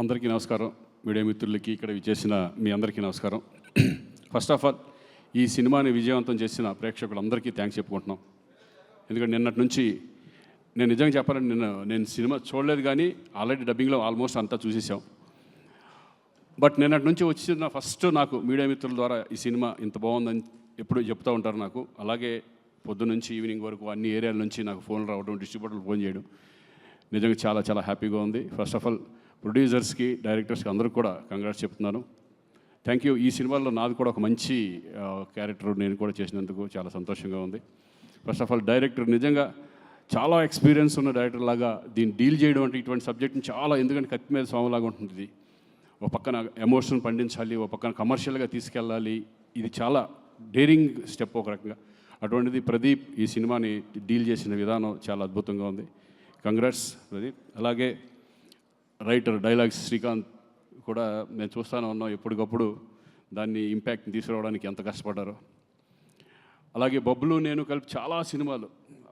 అందరికీ నమస్కారం. మీడియా మిత్రులకి, ఇక్కడ విచ్చేసిన మీ అందరికీ నమస్కారం. ఫస్ట్ ఆఫ్ ఆల్ ఈ సినిమాని విజయవంతం చేసిన ప్రేక్షకులందరికీ థ్యాంక్స్ చెప్పుకుంటున్నాం. ఎందుకంటే నిన్నటి నుంచి నేను నిజంగా చెప్పాలంటే నేను సినిమా చూడలేదు, కానీ ఆల్రెడీ డబ్బింగ్లో ఆల్మోస్ట్ అంతా చూసేసాం. బట్ నిన్నటి నుంచి వచ్చిన ఫస్ట్ నాకు మీడియా మిత్రుల ద్వారా ఈ సినిమా ఇంత బాగుందని ఎప్పుడు చెప్తూ ఉంటారు నాకు. అలాగే పొద్దున్న నుంచి ఈవినింగ్ వరకు అన్ని ఏరియాల నుంచి నాకు ఫోన్లు రావడం, డిస్ట్రిబ్యూటర్లు ఫోన్ చేయడం నిజంగా చాలా చాలా హ్యాపీగా ఉంది. ఫస్ట్ ఆఫ్ ఆల్ ప్రొడ్యూసర్స్కి, డైరెక్టర్స్కి అందరికి కూడా కంగ్రాట్స్ చెప్తున్నాను. Thank you. ఈ సినిమాలో నాది కూడా ఒక మంచి క్యారెక్టర్ నేను కూడా చేసినందుకు చాలా సంతోషంగా ఉంది. ఫస్ట్ ఆఫ్ ఆల్ డైరెక్టర్ నిజంగా చాలా ఎక్స్పీరియన్స్ ఉన్న డైరెక్టర్ లాగా దీన్ని డీల్ చేయడం అంటే ఇటువంటి సబ్జెక్ట్ని చాలా, ఎందుకంటే కత్తి మీద స్వామిలాగా ఉంటుంది ఇది. ఒక పక్కన ఎమోషన్ పండించాలి, ఒక పక్కన కమర్షియల్గా తీసుకెళ్ళాలి. ఇది చాలా డేరింగ్ స్టెప్ ఒక రకంగా. అటువంటిది ప్రదీప్ ఈ సినిమాని డీల్ చేసిన విధానం చాలా అద్భుతంగా ఉంది. కంగ్రాట్స్ ప్రదీప్. అలాగే రైటర్ డైలాగ్స్ శ్రీకాంత్ కూడా నేను చూస్తూనే ఉన్నాం, ఎప్పటికప్పుడు దాన్ని ఇంపాక్ట్ని తీసుకురావడానికి ఎంత కష్టపడ్డారో. అలాగే బబ్లు నేను కలిపి చాలా సినిమాలు,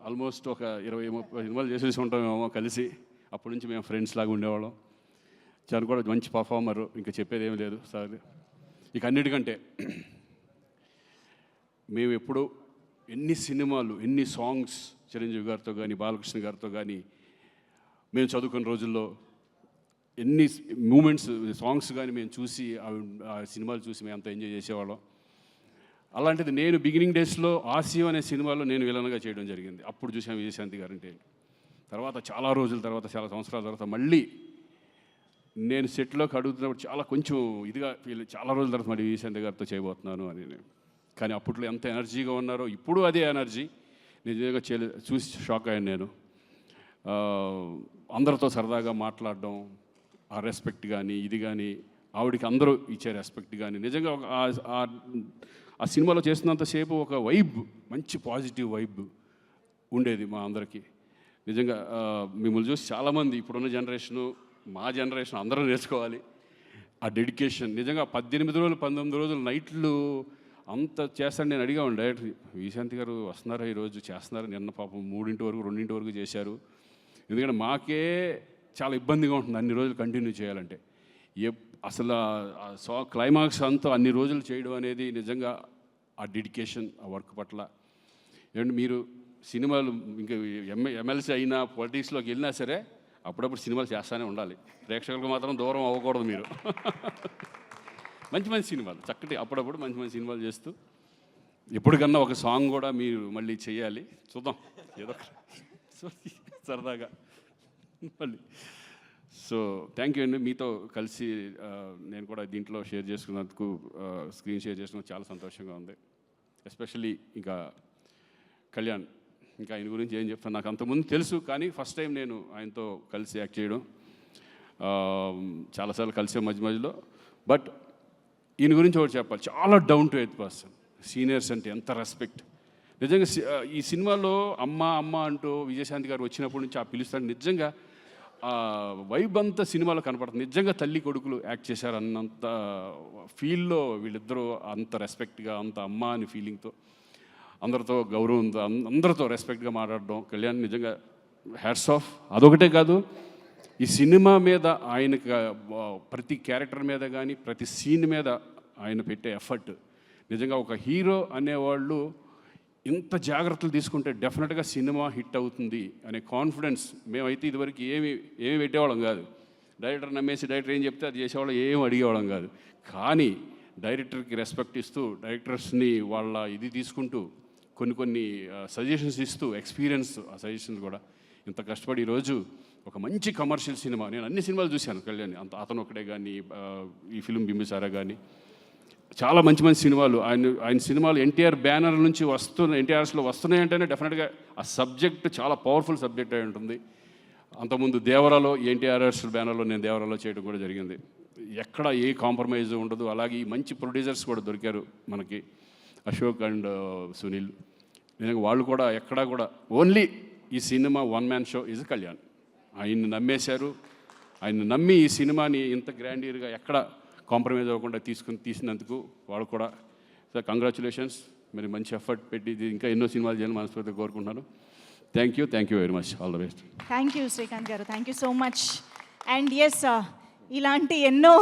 ఆల్మోస్ట్ ఒక 20-30 సినిమాలు చేసేసి ఉంటామేమో కలిసి. అప్పటి నుంచి మేము ఫ్రెండ్స్ లాగా ఉండేవాళ్ళం. చాలా కూడా మంచి పర్ఫార్మరు, ఇంకా చెప్పేది ఏమీ లేదు సార్. ఇక అన్నిటికంటే మేము ఎప్పుడు ఎన్ని సినిమాలు, ఎన్ని సాంగ్స్ చిరంజీవి గారితో కానీ, బాలకృష్ణ గారితో కానీ మేము చదువుకున్న రోజుల్లో ఎన్ని మూమెంట్స్, సాంగ్స్ కానీ మేము చూసి ఆ సినిమాలు చూసి మేము అంత ఎంజాయ్ చేసేవాళ్ళం. అలాంటిది నేను బిగినింగ్ డేస్లో ఆసియం అనే సినిమాలో నేను విలన్గా చేయడం జరిగింది. అప్పుడు చూసాను విజయశాంతి గారంటే. తర్వాత చాలా రోజుల తర్వాత, చాలా సంవత్సరాల తర్వాత మళ్ళీ నేను సెట్లోకి అడుగుతున్నప్పుడు చాలా కొంచెం ఇదిగా చాలా రోజుల తర్వాత మళ్ళీ విజయశాంతి గారితో చేయబోతున్నాను అని. కానీ అప్పట్లో ఎంత ఎనర్జీగా ఉన్నారో ఇప్పుడు అదే ఎనర్జీ నిజంగా చూసి షాక్ అయ్యాను నేను. అందరితో సరదాగా మాట్లాడడం, ఆ రెస్పెక్ట్ కానీ ఇది కానీ, ఆవిడికి అందరూ ఇచ్చే రెస్పెక్ట్ కానీ, నిజంగా ఆ సినిమాలో చేస్తున్నంతసేపు ఒక వైబ్, మంచి పాజిటివ్ వైబ్ ఉండేది మా అందరికీ. నిజంగా మిమ్మల్ని చూసి చాలామంది ఇప్పుడున్న జనరేషను, మా జనరేషన్ అందరూ నేర్చుకోవాలి ఆ డెడికేషన్. నిజంగా 18 రోజులు 19 రోజులు నైట్లు అంత చేస్తాను. నేను అడిగా ఉండే డైరెక్టర్, విశాంతి గారు వస్తున్నారా ఈరోజు, చేస్తున్నారు. నిన్న పాపం 3 వరకు 2 వరకు చేశారు. ఎందుకంటే మాకే చాలా ఇబ్బందిగా ఉంటుంది అన్ని రోజులు కంటిన్యూ చేయాలంటే. అసలు క్లైమాక్స్ అంతా అన్ని రోజులు చేయడం అనేది నిజంగా ఆ డెడికేషన్, ఆ వర్క్ పట్ల. ఏమంటే మీరు సినిమాలు ఇంకా ఎమ్మెల్సీ అయినా, పొలిటిక్స్లోకి వెళ్ళినా సరే అప్పుడప్పుడు సినిమాలు చేస్తూనే ఉండాలి. ప్రేక్షకులకు మాత్రం దూరం అవ్వకూడదు మీరు. మంచి మంచి సినిమాలు, చక్కటి అప్పుడప్పుడు మంచి మంచి సినిమాలు చేస్తూ ఎప్పటికన్నా ఒక సాంగ్ కూడా మీరు మళ్ళీ చేయాలి. చూద్దాం ఏదో సరదాగా మళ్ళీ. సో థ్యాంక్ యూ అండి. మీతో కలిసి నేను కూడా దీంట్లో షేర్ చేసుకున్నందుకు, స్క్రీన్ షేర్ చేసుకున్నందుకు చాలా సంతోషంగా ఉంది. ఎస్పెషల్లీ ఇంకా కళ్యాణ్, ఇంకా ఆయన గురించి ఏం చెప్తాను, నాకు అంతకుముందు తెలుసు, కానీ ఫస్ట్ టైం నేను ఆయనతో కలిసి యాక్ట్ చేయడం. చాలాసార్లు కలిసే మధ్యలో. బట్ ఈయన గురించి ఒకటి చెప్పాలి, చాలా down to earth person. Seniors అంటే ఎంత రెస్పెక్ట్. నిజంగా ఈ సినిమాలో అమ్మ అమ్మ అంటూ విజయశాంతి గారు వచ్చినప్పటి నుంచి ఆ పిలుస్తాడు. నిజంగా వైబ్ అంతా సినిమాలో కనపడుతుంది. నిజంగా తల్లి కొడుకులు యాక్ట్ చేశారు అన్నంత ఫీల్లో వీళ్ళిద్దరూ, అంత రెస్పెక్ట్గా, అంత అమ్మ అని ఫీలింగ్తో, అందరితో గౌరవంతో, అందరితో రెస్పెక్ట్గా మాట్లాడడం. కళ్యాణ్ నిజంగా హ్యాట్స్ ఆఫ్. అదొకటే కాదు, ఈ సినిమా మీద ఆయనకి ప్రతి క్యారెక్టర్ మీద కానీ, ప్రతి సీన్ మీద ఆయన పెట్టే ఎఫర్ట్. నిజంగా ఒక హీరో అనేవాళ్ళు ఇంత జాగ్రత్తలు తీసుకుంటే డెఫినెట్గా సినిమా హిట్ అవుతుంది అనే కాన్ఫిడెన్స్. మేమైతే ఇదివరకు ఏమి పెట్టేవాళ్ళం కాదు. డైరెక్టర్ నమ్మేసి డైరెక్టర్ ఏం చెప్తే అది చేసేవాళ్ళం, ఏం అడిగేవాళ్ళం కాదు. కానీ డైరెక్టర్కి రెస్పెక్ట్ ఇస్తూ, డైరెక్టర్స్ని వాళ్ళ ఇది తీసుకుంటూ, కొన్ని సజెషన్స్ ఇస్తూ, ఎక్స్పీరియన్స్ ఆ సజెషన్స్ కూడా ఇంత కష్టపడి ఈరోజు ఒక మంచి కమర్షియల్ సినిమా. నేను అన్ని సినిమాలు చూశాను కళ్యాణ్, అతను ఒకటే కానీ, ఈ ఫిల్మ్ బింబిసారా కానీ, చాలా మంచి మంచి సినిమాలు. ఆయన సినిమాలు ఎన్టీఆర్ బ్యానర్ నుంచి ఎన్టీఆర్స్లో వస్తున్నాయంటేనే డెఫినెట్గా ఆ సబ్జెక్ట్ చాలా పవర్ఫుల్ సబ్జెక్ట్ అయి ఉంటుంది. అంతకుముందు దేవరాలో, ఎన్టీఆర్ఎస్ బ్యానర్లో నేను దేవరాలో చేయడం కూడా జరిగింది. ఎక్కడ ఏ కాంప్రమైజ్ ఉండదు. అలాగే ఈ మంచి ప్రొడ్యూసర్స్ కూడా దొరికారు మనకి, అశోక్ అండ్ సునీల్. నిజంగా వాళ్ళు కూడా ఎక్కడా కూడా ఓన్లీ ఈ cinema one man show is Kalyan. ఆయన్ని నమ్మేశారు. ఆయన్ని నమ్మి ఈ సినిమాని ఇంత గ్రాండియర్గా ఎక్కడ కాంప్రమైజ్ అవ్వకుండా తీసినందుకు వాళ్ళు కూడా కంగ్రాచులేషన్స్. మరి మంచి ఎఫర్ట్ పెట్టి ఇంకా ఎన్నో సినిమాలు చేయాలని మనస్ఫూర్తిగా కోరుకుంటున్నాను. Thank you very much. All the best. Thank you Srikanth గారు, thank you so much. And yes, ఇలాంటి ఎన్నో